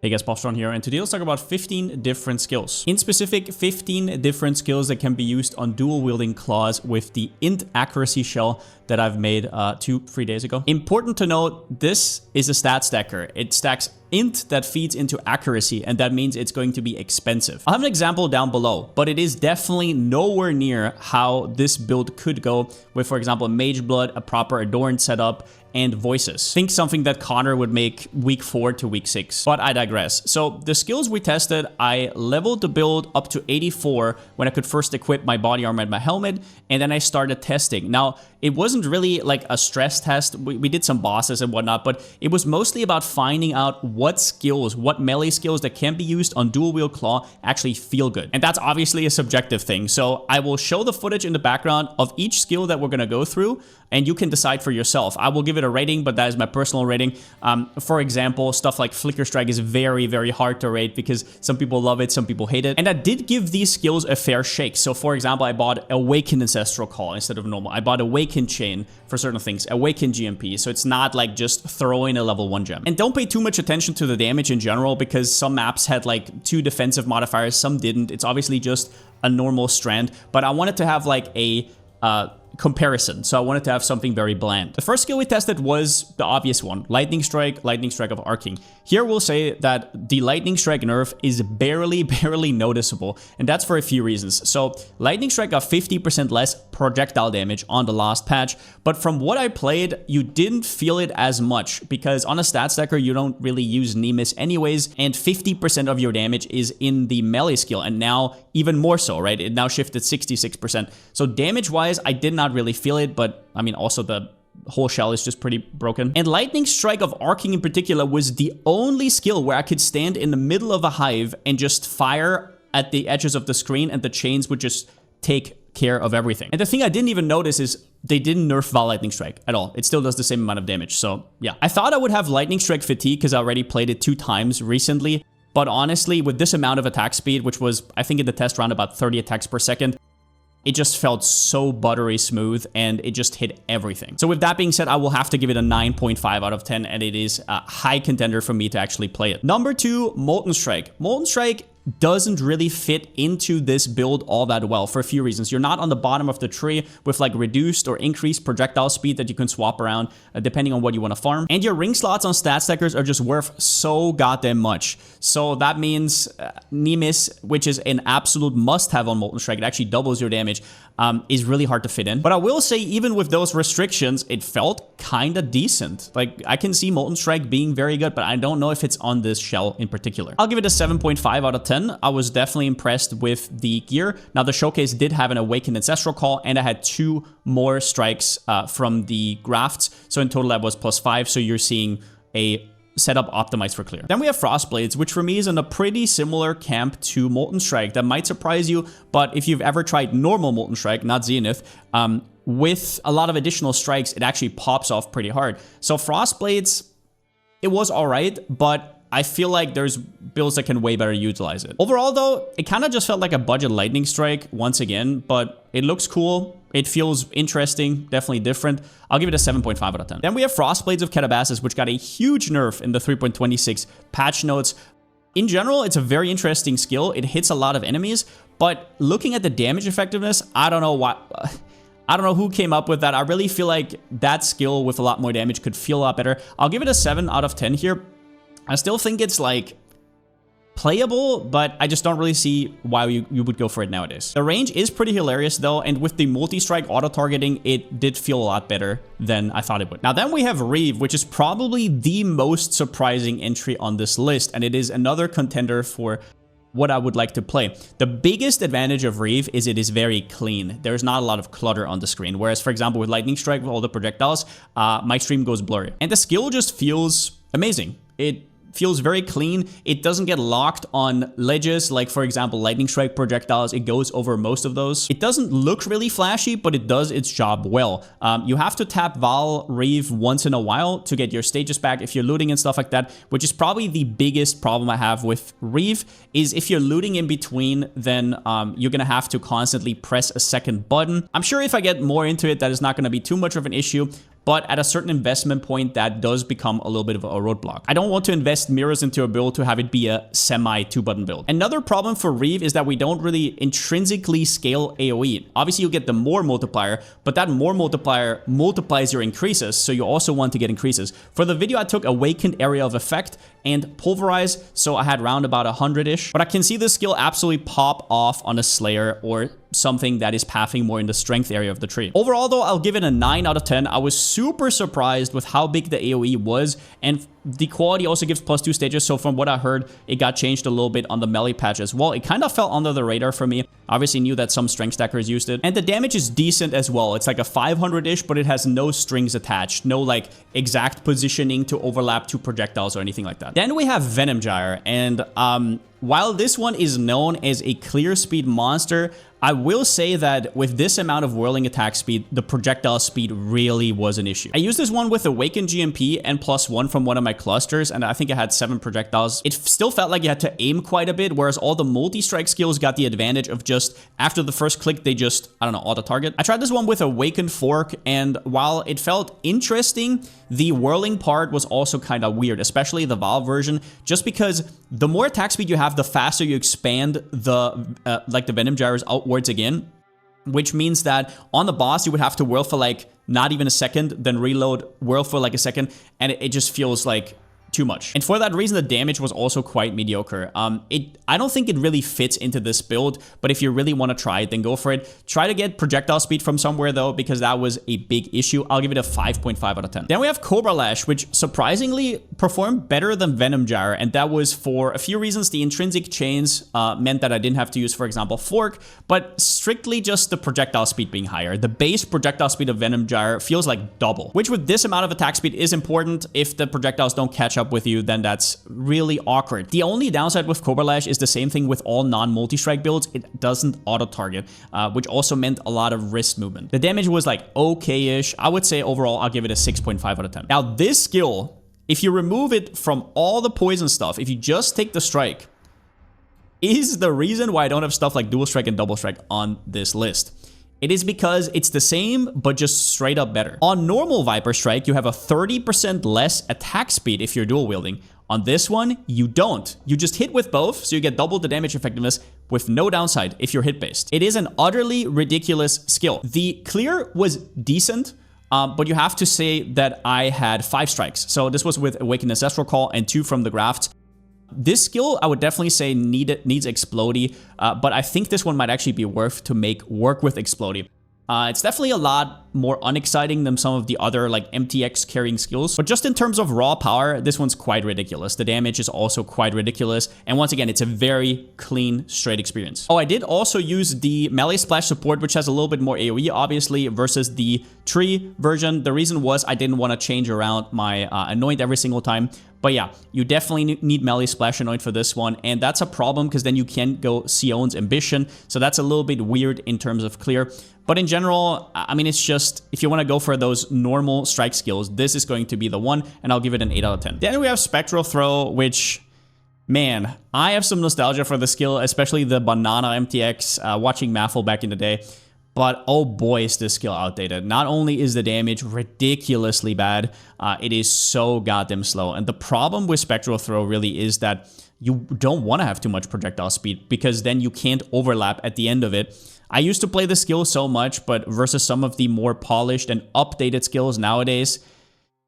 Hey guys, Palsteron here, and today let's talk about 15 different skills. In specific, 15 different skills that can be used on dual-wielding claws with the int accuracy shell that I've made 2-3 days ago. Important to note, this is a stat stacker. It stacks int that feeds into accuracy, and that means it's going to be expensive. I'll have an example down below, but it is definitely nowhere near how this build could go with, for example, Mage Blood, a proper Adorned setup, and voices. Think something that Connor would make week 4 to week 6. But I digress. So the skills we tested, I leveled the build up to 84 when I could first equip my body armor and my helmet, and then I started testing. Now, it wasn't really like a stress test. We did some bosses and whatnot, but it was mostly about finding out what skills, what melee skills that can be used on dual wield claw actually feel good. And that's obviously a subjective thing. So I will show the footage in the background of each skill that we're going to go through, and you can decide for yourself. I will give it a rating, but that is my personal rating. For example, stuff like Flicker Strike is very, very hard to rate because some people love it, some people hate it. And I did give these skills a fair shake. So for example, I bought Awakened Ancestral Call instead of normal. I bought Awakened Chain for certain things, Awakened GMP. So it's not like just throwing a level 1 gem. And don't pay too much attention to the damage in general because some maps had like 2 defensive modifiers, some didn't. It's obviously just a normal strand, but I wanted to have like a comparison. So I wanted to have something very bland. The first skill we tested was the obvious one, Lightning Strike of Arcing. Here we'll say that the Lightning Strike nerf is barely noticeable, and that's for a few reasons. So Lightning Strike got 50% less projectile damage on the last patch, but from what I played, you didn't feel it as much because on a stat stacker, you don't really use knee miss anyways, and 50% of your damage is in the melee skill, and now even more so, right? It now shifted 66%. So damage-wise, I did not really feel it, but I mean, also the whole shell is just pretty broken. And Lightning Strike of Arcing in particular was the only skill where I could stand in the middle of a hive and just fire at the edges of the screen, and the chains would just take care of everything. And the thing I didn't even notice is they didn't nerf Val Lightning Strike at all. It still does the same amount of damage. So yeah, I thought I would have Lightning Strike fatigue because I already played it 2 times recently. But honestly, with this amount of attack speed, which was, I think in the test round, about 30 attacks per second, it just felt so buttery smooth and it just hit everything. So with that being said, I will have to give it a 9.5 out of 10, and it is a high contender for me to actually play it. Number 2, Molten Strike. Molten Strike doesn't really fit into this build all that well for a few reasons. You're not on the bottom of the tree with like reduced or increased projectile speed that you can swap around depending on what you want to farm. And your ring slots on stat stackers are just worth so goddamn much. So that means knee miss, which is an absolute must-have on Molten Strike. It actually doubles your damage, is really hard to fit in. But I will say, even with those restrictions, it felt kind of decent. Like, I can see Molten Strike being very good, but I don't know if it's on this shell in particular. I'll give it a 7.5 out of 10. I was definitely impressed with the gear. Now, the showcase did have an Awakened Ancestral Call, and I had 2 more strikes from the grafts. So in total, that was +5. So you're seeing a setup optimized for clear. Then we have Frostblades, which for me is in a pretty similar camp to Molten Strike. That might surprise you, but if you've ever tried normal Molten Strike, not Zenith, with a lot of additional strikes, it actually pops off pretty hard. So Frostblades, it was all right, but I feel like there's builds that can way better utilize it. Overall, though, it kind of just felt like a budget Lightning Strike once again, but it looks cool. It feels interesting, definitely different. I'll give it a 7.5 out of 10. Then we have Frostblades of Katabasis, which got a huge nerf in the 3.26 patch notes. In general, it's a very interesting skill. It hits a lot of enemies, but looking at the damage effectiveness, I don't know what... I don't know who came up with that. I really feel like that skill with a lot more damage could feel a lot better. I'll give it a 7 out of 10 here. I still think it's like playable, but I just don't really see why you would go for it nowadays. The range is pretty hilarious though, and with the multi-strike auto-targeting, it did feel a lot better than I thought it would. Now then we have Reave, which is probably the most surprising entry on this list, and it is another contender for what I would like to play. The biggest advantage of Reave is it is very clean. There's not a lot of clutter on the screen, whereas for example with Lightning Strike with all the projectiles, my stream goes blurry. And the skill just feels amazing. It feels very clean. It doesn't get locked on ledges, like for example Lightning Strike projectiles. It goes over most of those. It doesn't look really flashy, but it does its job well. You have to tap Val Reave once in a while to get your stages back if you're looting and stuff like that, which is probably the biggest problem I have with Reave, is if you're looting in between, then you're gonna have to constantly press a second button. I'm sure if I get more into it, that is not gonna be too much of an issue, but at a certain investment point, that does become a little bit of a roadblock. I don't want to invest mirrors into a build to have it be a semi 2-button build. Another problem for Reave is that we don't really intrinsically scale AoE. Obviously, you get the more multiplier, but that more multiplier multiplies your increases, so you also want to get increases. For the video, I took Awakened Area of Effect and Pulverize, so I had round about 100-ish. But I can see this skill absolutely pop off on a Slayer or something that is pathing more in the strength area of the tree. Overall, though, I'll give it a 9 out of 10. I was super surprised with how big the AoE was, and the quality also gives +2 stages, so from what I heard, it got changed a little bit on the melee patch as well. It kind of fell under the radar for me. Obviously knew that some strength stackers used it. And the damage is decent as well. It's like a 500-ish, but it has no strings attached. No like exact positioning to overlap two projectiles or anything like that. Then we have Venom Gyre, and while this one is known as a clear speed monster, I will say that with this amount of whirling attack speed, the projectile speed really was an issue. I used this one with Awakened GMP and +1 from one of my clusters, and I think I had 7 projectiles. It still felt like you had to aim quite a bit, whereas all the multi-strike skills got the advantage of just, after the first click, they just, I don't know, auto-target. I tried this one with Awakened Fork, and while it felt interesting, the whirling part was also kind of weird, especially the Valve version, just because the more attack speed you have, the faster you expand the, like the Venom Gyres outwards again, which means that on the boss, you would have to whirl for like not even a second, then reload, whirl for like a second, and it just feels like too much. And for that reason, the damage was also quite mediocre. I don't think it really fits into this build, but if you really want to try it, then go for it. Try to get projectile speed from somewhere though, because that was a big issue. I'll give it a 5.5 out of 10. Then we have Cobra Lash, which surprisingly performed better than Venom Gyre, and that was for a few reasons. The intrinsic chains meant that I didn't have to use, for example, Fork, but strictly just the projectile speed being higher. The base projectile speed of Venom Gyre feels like double, which with this amount of attack speed is important. If the projectiles don't catch up with you, then that's really awkward. The only downside with Cobra Lash is the same thing with all non-multi-strike builds. It doesn't auto-target, which also meant a lot of wrist movement. The damage was like okay-ish. I would say overall, I'll give it a 6.5 out of 10. Now, this skill, if you remove it from all the poison stuff, if you just take the strike, is the reason why I don't have stuff like dual strike and double strike on this list. It is because it's the same, but just straight up better. On normal Viper Strike, you have a 30% less attack speed if you're dual wielding. On this one, you don't. You just hit with both, so you get double the damage effectiveness with no downside if you're hit-based. It is an utterly ridiculous skill. The clear was decent, but you have to say that I had 5 strikes. So this was with Awakened Ancestral Call and 2 from the Grafts. This skill, I would definitely say needs Explodey, but I think this one might actually be worth to make work with Explodey. It's definitely a lot more unexciting than some of the other like MTX carrying skills, but just in terms of raw power, this one's quite ridiculous. The damage is also quite ridiculous, and once again, it's a very clean, straight experience. Oh, I did also use the melee splash support, which has a little bit more AoE, obviously, versus the tree version. The reason was I didn't want to change around my anoint every single time. But yeah, you definitely need melee splash anoint for this one, and that's a problem because then you can't go Sion's Ambition, so that's a little bit weird in terms of clear. But in general, I mean, it's just, if you want to go for those normal strike skills, this is going to be the one, and I'll give it an 8 out of 10. Then we have Spectral Throw, which, man, I have some nostalgia for the skill, especially the Banana MTX, watching Maffle back in the day. But oh boy, is this skill outdated. Not only is the damage ridiculously bad, it is so goddamn slow. And the problem with Spectral Throw really is that you don't want to have too much projectile speed, because then you can't overlap at the end of it. I used to play the skill so much, but versus some of the more polished and updated skills nowadays,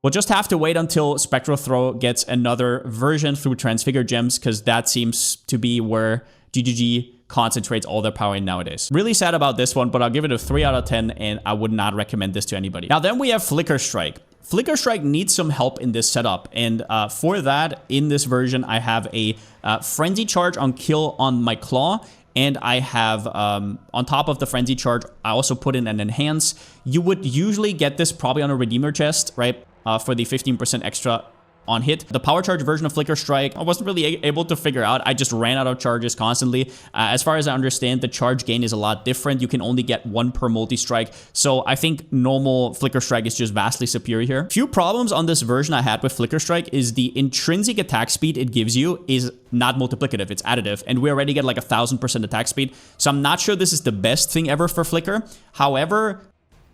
we'll just have to wait until Spectral Throw gets another version through Transfigured Gems, because that seems to be where GGG concentrates all their power in nowadays. Really sad about this one, but I'll give it a 3 out of 10, and I would not recommend this to anybody. Now then we have Flicker Strike. Flicker Strike needs some help in this setup, and for that, in this version, I have a Frenzy Charge on kill on my Claw, and I have, on top of the Frenzy Charge, I also put in an Enhance. You would usually get this probably on a Redeemer chest, right, for the 15% extra on hit. The power charge version of Flicker Strike, I wasn't really able to figure out. I just ran out of charges constantly. As far as I understand, the charge gain is a lot different. You can only get 1 per multi-strike. So I think normal Flicker Strike is just vastly superior here. Few problems on this version I had with Flicker Strike is the intrinsic attack speed it gives you is not multiplicative, it's additive. And we already get like 1000% attack speed. So I'm not sure this is the best thing ever for Flicker. However,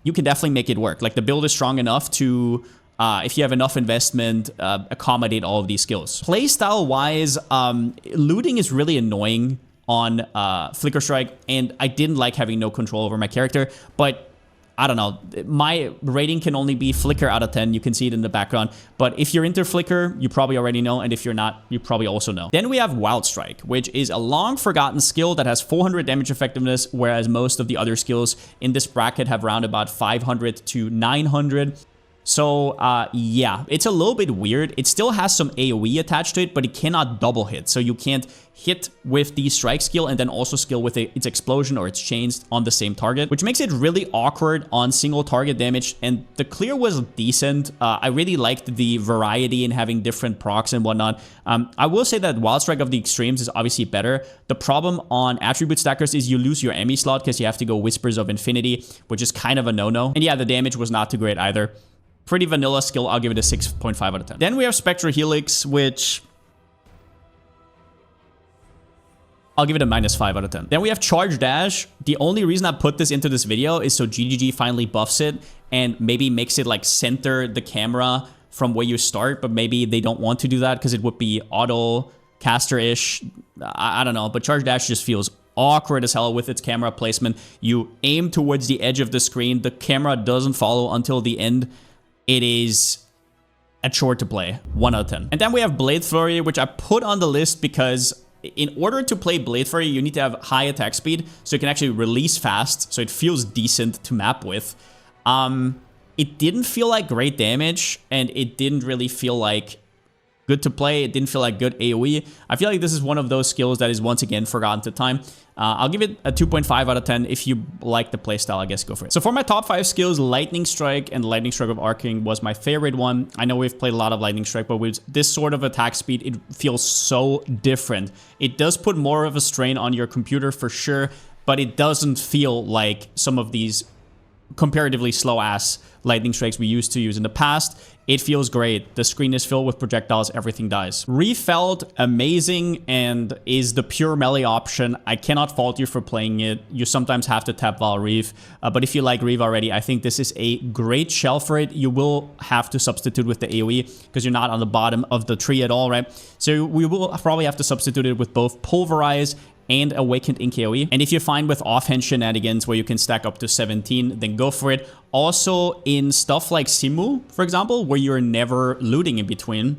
you can definitely make it work. Like, the build is strong enough to, if you have enough investment, accommodate all of these skills. Playstyle-wise, looting is really annoying on Flicker Strike, and I didn't like having no control over my character, but I don't know. My rating can only be Flicker out of 10. You can see it in the background. But if you're into Flicker, you probably already know. And if you're not, you probably also know. Then we have Wild Strike, which is a long-forgotten skill that has 400 damage effectiveness, whereas most of the other skills in this bracket have around about 500 to 900. So, yeah, it's a little bit weird. It still has some AoE attached to it, but it cannot double hit. So you can't hit with the strike skill and then also skill with its explosion or its chains on the same target, which makes it really awkward on single target damage. And the clear was decent. I really liked the variety in having different procs and whatnot. I will say that Wild Strike of the Extremes is obviously better. The problem on attribute stackers is you lose your Emmy slot because you have to go Whispers of Infinity, which is kind of a no-no. And yeah, the damage was not too great either. Pretty vanilla skill. I'll give it a 6.5 out of 10. Then we have Spectral Helix, which I'll give it a -5 out of 10. Then we have Charge Dash. The only reason I put this into this video is so GGG finally buffs it and maybe makes it like center the camera from where you start, but maybe they don't want to do that because it would be auto caster-ish. I don't know, but Charge Dash just feels awkward as hell with its camera placement. You aim towards the edge of the screen. The camera doesn't follow until the end. It is a chore to play. 1 out of 10. And then we have Blade Flurry, which I put on the list because in order to play Blade Flurry, you need to have high attack speed, so you can actually release fast, so it feels decent to map with. It didn't feel like great damage, and it didn't really feel like good to play. It didn't feel like good AoE. I feel like this is one of those skills that is once again forgotten to time. I'll give it a 2.5 out of 10. If you like the playstyle, I guess go for it. So for my top 5 skills, Lightning Strike and Lightning Strike of Arcing was my favorite one. I know we've played a lot of Lightning Strike, but with this sort of attack speed, it feels so different. It does put more of a strain on your computer for sure, but it doesn't feel like some of these comparatively slow-ass lightning strikes we used to use in the past. It feels great. The screen is filled with projectiles. Everything dies. Reave felt amazing and is the pure melee option. I cannot fault you for playing it. You sometimes have to tap while Reave. But if you like Reave already, I think this is a great shell for it. You will have to substitute with the AoE because you're not on the bottom of the tree at all, right? So we will probably have to substitute it with both Pulverize and Awakened in KoE. And if you find with offhand shenanigans where you can stack up to 17, then go for it. Also in stuff like Simu, for example, where you're never looting in between.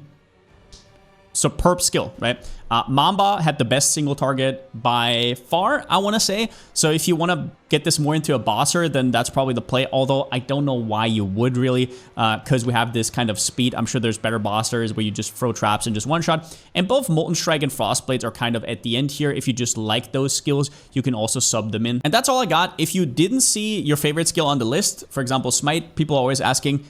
Superb skill, right? Mamba had the best single target by far, I want to say. So if you want to get this more into a bosser, then that's probably the play. Although I don't know why you would really, because we have this kind of speed. I'm sure there's better bossers where you just throw traps and just one-shot. And both Molten Strike and Frostblades are kind of at the end here. If you just like those skills, you can also sub them in. And that's all I got. If you didn't see your favorite skill on the list, for example, Smite, people are always asking,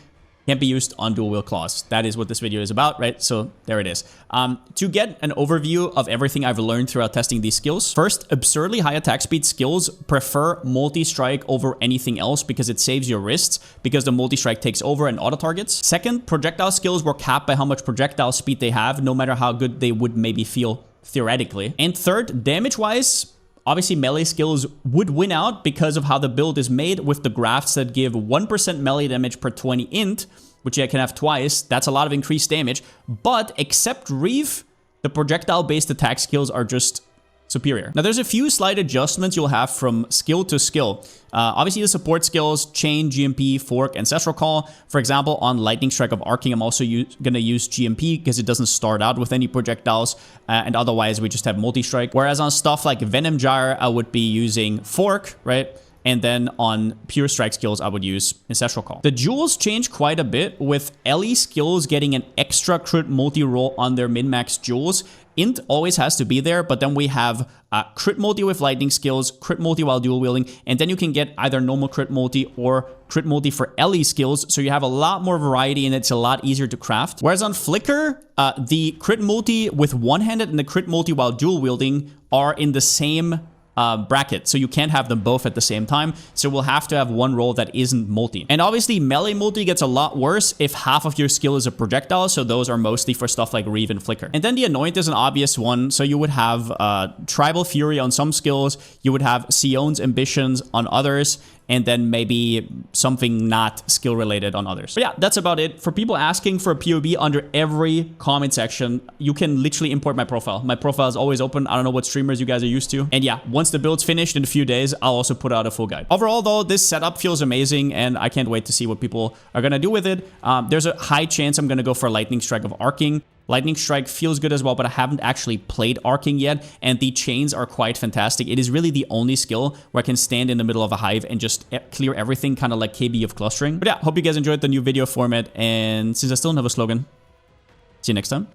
can't be used on dual wield claws. That is what this video is about, right? So there it is. To get an overview of everything I've learned throughout testing these skills, first, absurdly high attack speed skills prefer multi-strike over anything else because it saves your wrists, because the multi-strike takes over and auto targets. Second, projectile skills were capped by how much projectile speed they have, no matter how good they would maybe feel theoretically. And third, damage-wise, obviously, melee skills would win out because of how the build is made with the grafts that give 1% melee damage per 20 int, which I can have twice. That's a lot of increased damage. But except Reave, the projectile-based attack skills are just superior. Now, there's a few slight adjustments you'll have from skill to skill. Obviously, the support skills, Chain, GMP, Fork, Ancestral Call. For example, on Lightning Strike of Arcing, I'm also going to use GMP because it doesn't start out with any projectiles, and otherwise we just have multi-strike. Whereas on stuff like Venom Gyre, I would be using Fork, right? And then on pure strike skills, I would use Ancestral Call. The jewels change quite a bit, with Ellie skills getting an extra crit multi-roll on their min-max jewels. Int always has to be there, but then we have crit multi with lightning skills, crit multi while dual wielding, and then you can get either normal crit multi or crit multi for Ellie skills, so you have a lot more variety and it's a lot easier to craft. Whereas on Flicker, the crit multi with one-handed and the crit multi while dual wielding are in the same bracket, so you can't have them both at the same time, so we'll have to have one roll that isn't multi. And obviously melee multi gets a lot worse if half of your skill is a projectile, so those are mostly for stuff like Reave and Flicker. And then the Anoint is an obvious one, so you would have Tribal Fury on some skills, you would have Sion's Ambitions on others, and then maybe something not skill related on others. But yeah, that's about it. For people asking for a POV under every comment section, you can literally import my profile. My profile is always open. I don't know what streamers you guys are used to. And yeah, once the build's finished in a few days, I'll also put out a full guide. Overall though, this setup feels amazing and I can't wait to see what people are gonna do with it. There's a high chance I'm gonna go for Lightning Strike of Arcing. Lightning Strike feels good as well, but I haven't actually played Arcing yet, and the chains are quite fantastic. It is really the only skill where I can stand in the middle of a hive and just clear everything, kind of like KB of clustering. But yeah, hope you guys enjoyed the new video format, and since I still don't have a slogan, see you next time.